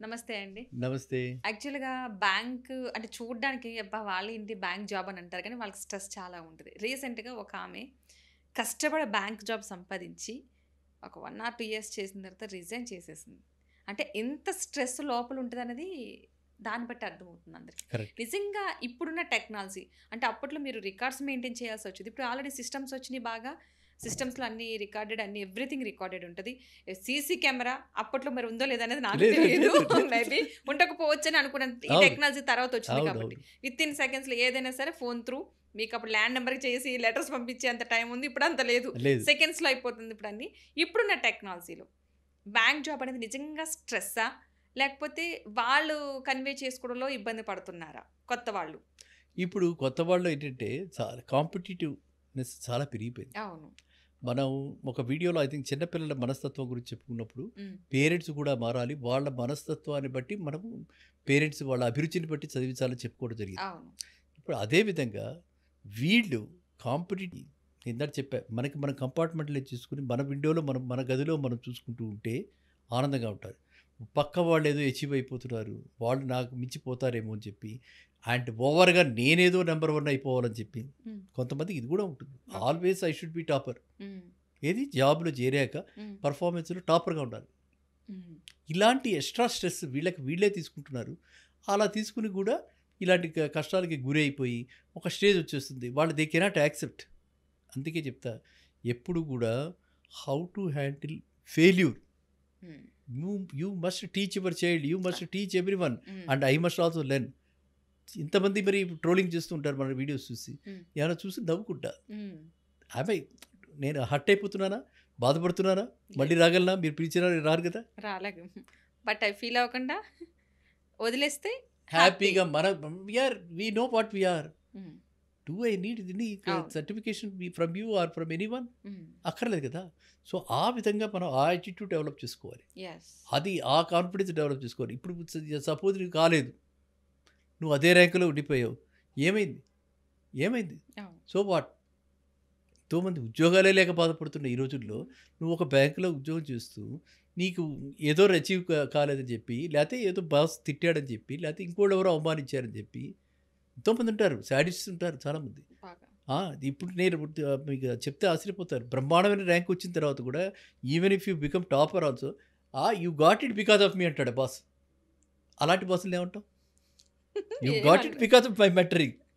నమస్తే అండి. నమస్తే. యాక్చువల్‌గా బ్యాంక్ అంటే చూడ్డానికి అబ్బా! వాళ్ళేంటి బ్యాంక్ జాబ్ అని అంటారు కానీ వాళ్ళకి స్ట్రెస్ చాలా ఉంటది. రీసెంట్‌గా ఒక ఆమె కష్టపడి బ్యాంక్ జాబ్ సంపాదించి ఒక 1 ఆర్ 2 ఇయర్స్ చేసిన తర్వాత రిజైన్ చేసేసింది. అంటే ఎంత స్ట్రెస్ లోపల ఉంటదనేది దాన్ని బట్టి అర్థమవుతుంది అందరికి. కరెక్ట్. నిజంగా ఇప్పుడున్న టెక్నాలజీ అంటే అప్పట్లో మీరు రికార్డ్స్ మెయింటైన్ చేయాల్సొచ్చేది. ఇప్పుడు ఆల్రెడీ సిస్టమ్స్ వచ్చినియి బాగా. సిస్టమ్స్‌లో అన్నీ రికార్డెడ్ అన్నీ ఎవ్రీథింగ్ రికార్డెడ్ ఉంటది. సీసీ కెమెరా అప్పట్లో మరి ఉందో లేదో అనేది నాకు లేదు, తెలీదు. లేదు, లేదు. మేబీ ఉండకపోవచ్చని అనుకున్నాను. ఈ అవును. టెక్నాలజీ తర్వాత వచ్చింది అవును, కాబట్టి. అవును. వితిన్ సెకండ్స్‌లో ఏదైనా సరే ఫోన్ త్రూ మీకు అప్పుడు ల్యాండ్ నంబర్‌కి చేసి లెటర్స్ పంపించే అంత టైం ఉంది. ఇప్పుడు అంత లేదు. లేదు. సెకండ్స్‌లో అయిపోతుంది ఇప్పుడు అన్నీ. ఇప్పుడున్న టెక్నాలజీలో బ్యాంక్ జాబ్ అనేది నిజంగా స్ట్రెస్సా? లేకపోతే వాళ్ళు కన్వే చేసుకోవడంలో ఇబ్బంది పడుతున్నారా కొత్త వాళ్ళు? ఇప్పుడు కొత్త వాళ్ళు ఏంటంటే చాలా కాంపిటీటివ్‌నెస్ చాలా పెరిగిపోయింది. అవును. మనం ఒక వీడియోలో ఐ థింక్ చిన్నపిల్లల మనస్తత్వం గురించి చెప్పుకున్నప్పుడు హ్మ్. పేరెంట్స్ కూడా మారాలి. వాళ్ళ మనస్తత్వాన్ని బట్టి మనము పేరెంట్స్ వాళ్ళ అభిరుచిని బట్టి చదివించాలని చెప్పుకోవడం జరిగింది. అవును. ఇప్పుడు అదే విధంగా వీళ్ళు కాంపిటీటివ్ ఇందాక చెప్పా మనకి మన కంపార్ట్మెంట్లో చూసుకుని మన విండోలో మనం మన గదిలో మనం చూసుకుంటూ ఉంటే ఆనందంగా ఉంటారు. పక్క వాళ్ళు ఏదో అచీవ్ అయిపోతున్నారు, వాళ్ళు నాకు మించిపోతారేమో అని చెప్పి అండ్ ఓవర్గా నేనేదో నెంబర్ 1 అయిపోవాలని చెప్పి హ్మ్. కొంతమందికి ఇది కూడా ఉంటుంది. Okay. Always I should be topper. హ్మ్. ఏది జాబ్లో చేరాక హ్మ్. పర్ఫార్మెన్స్లో టాపర్గా ఉండాలి. హ్మ్. ఇలాంటి ఎక్స్ట్రా స్ట్రెస్ వీళ్ళే తీసుకుంటున్నారు. అలా తీసుకుని కూడా ఇలాంటి కష్టాలకి గురి అయిపోయి ఒక స్టేజ్ వచ్చేస్తుంది. వాళ్ళు దే కెనాట్ యాక్సెప్ట్. అందుకే చెప్తా ఎప్పుడు కూడా how to handle failure. Hmm. You must teach your child, you must teach everyone hmm. And I must also learn. ఇంతమంది మరి ట్రోలింగ్ చేస్తూ ఉంటారు మన వీడియోస్ చూసి. హ్మ్. ఏమైనా చూసి నవ్వుకుంటా. హ్మ్. అబ్బాయి నేను హర్ట్ అయిపోతున్నానా, బాధపడుతున్నానా, మళ్ళీ రాగలనా, మీరు పిలిచినా రారు కదా. రాలేగు. బట్ అవి ఫీల్ అవ్వకుండా వదిలేస్తే హ్యాపీ. హ్యాపీగా మన we know what we are. Hmm. Do I need any అవును. Certification from you or from anyone? Hmm. అక్కర్లేదు కదా. సో ఆ విధంగా మనం ఆ యాటిట్యూడ్ డెవలప్ చేసుకోవాలి. యెస్. అది ఆ కాన్ఫిడెన్స్ డెవలప్ చేసుకోవాలి. ఇప్పుడు సపోజ్ నీకు కాలేదు, నువ్వు అదే ర్యాంకులో ఉండిపోయావు, ఏమైంది ఏమైంది అవును. So what? ఎంతోమంది ఉద్యోగాలే లేక బాధపడుతున్న ఈ రోజుల్లో నువ్వు ఒక బ్యాంకులో ఉద్యోగం చేస్తూ నీకు ఏదో అచీవ్ కాలేదని చెప్పి, లేకపోతే ఏదో బాస్ తిట్టాడని చెప్పి, లేకపోతే ఇంకోళ్ళు ఎవరో అవమానించారని చెప్పి ఎంతోమంది ఉంటారు, సాడిస్ట్స్ ఉంటారు చాలామంది. బాగా. ఇప్పుడు నేను మీకు చెప్తే ఆశ్చర్యపోతారు. బ్రహ్మాండమైన ర్యాంక్ వచ్చిన తర్వాత కూడా even if you become topper also you got it because of me అంటాడు బాస్. అలాంటి బాసులు ఏమంటాం? యూ గాట్ ఇట్ ఏమనరు. Because of my mentoring.